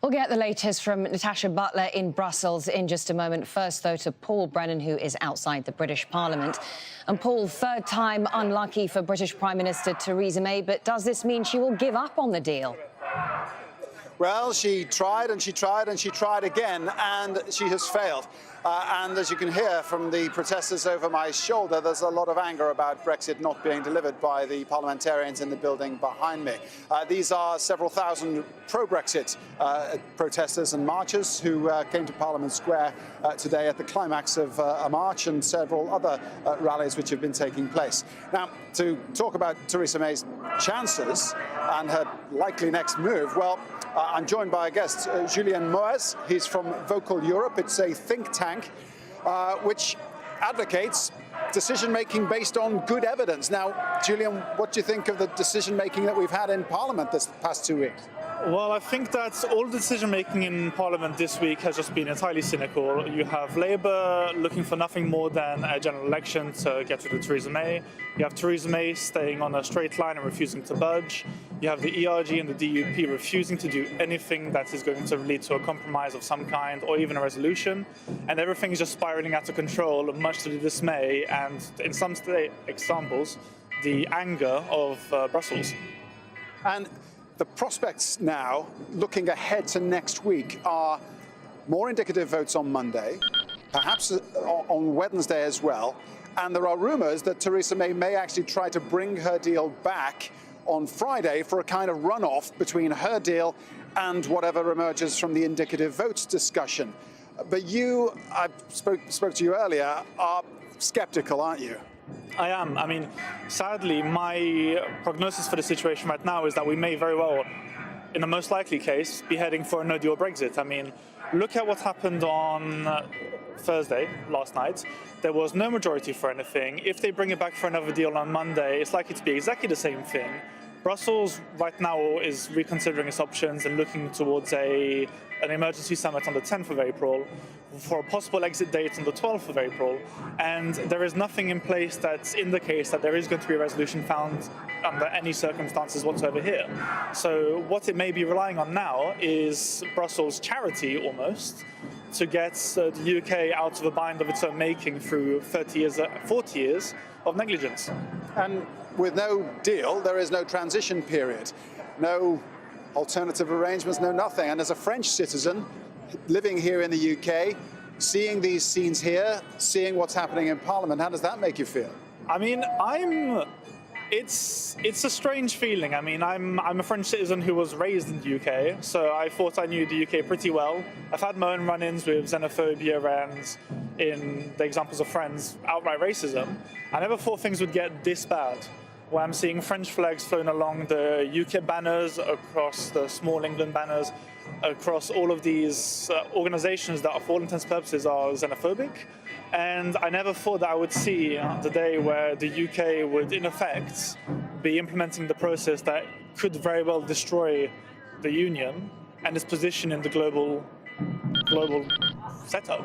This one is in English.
We'll get the latest from Natasha Butler in Brussels in just a moment. First, though, to Paul Brennan, who is outside the British Parliament. And Paul, third time unlucky for British Prime Minister Theresa May, but does this mean she will give up on the deal? Well, she tried and she tried and she tried again, and she has failed. And as you can hear from the protesters over my shoulder, there's a lot of anger about Brexit not being delivered by the parliamentarians in the building behind me. These are several thousand pro-Brexit protesters and marchers who came to Parliament Square today at the climax of a march and several other rallies which have been taking place. Now, to talk about Theresa May's chances and her likely next move, well, I'm joined by a guest, Julien Hoez. He's from Vocal Europe. It's a think tank which advocates decision-making based on good evidence. Now, Julien, what do you think of the decision-making that we've had in Parliament this past 2 weeks? Well, I think that all the decision-making in Parliament this week has just been entirely cynical. You have Labour looking for nothing more than a general election to get rid of Theresa May. You have Theresa May staying on a straight line and refusing to budge. You have the ERG and the DUP refusing to do anything that is going to lead to a compromise of some kind or even a resolution. And everything is just spiralling out of control, much to the dismay and, in some examples, the anger of Brussels. And the prospects now, looking ahead to next week, are more indicative votes on Monday, perhaps on Wednesday as well. And there are rumours that Theresa May may actually try to bring her deal back on Friday for a kind of runoff between her deal and whatever emerges from the indicative votes discussion. But you, I spoke to you earlier, are sceptical, aren't you? I am. I mean, sadly, my prognosis for the situation right now is that we may very well, in the most likely case, be heading for a no-deal Brexit. I mean, look at what happened on Thursday, last night. There was no majority for anything. If they bring it back for another deal on Monday, it's likely to be exactly the same thing. Brussels right now is reconsidering its options and looking towards an emergency summit on the 10th of April for a possible exit date on the 12th of April. And there is nothing in place that indicates that there is going to be a resolution found under any circumstances whatsoever here. So what it may be relying on now is Brussels' charity, almost, to get the UK out of a bind of its own making through 40 years of negligence. And with no deal, there is no transition period, no alternative arrangements, no nothing. And as a French citizen living here in the UK, seeing these scenes here, seeing what's happening in Parliament, how does that make you feel? I mean, it's a strange feeling. I mean, I'm a French citizen who was raised in the UK, so I thought I knew the UK pretty well. I've had my own run-ins with xenophobia and, in the examples of friends, outright racism. I never thought things would get this bad, where I'm seeing French flags flown along the UK banners, across the small England banners, across all of these organizations that, for all intents and purposes, are xenophobic. And I never thought that I would see the day where the UK would, in effect, be implementing the process that could very well destroy the Union and its position in the global setup.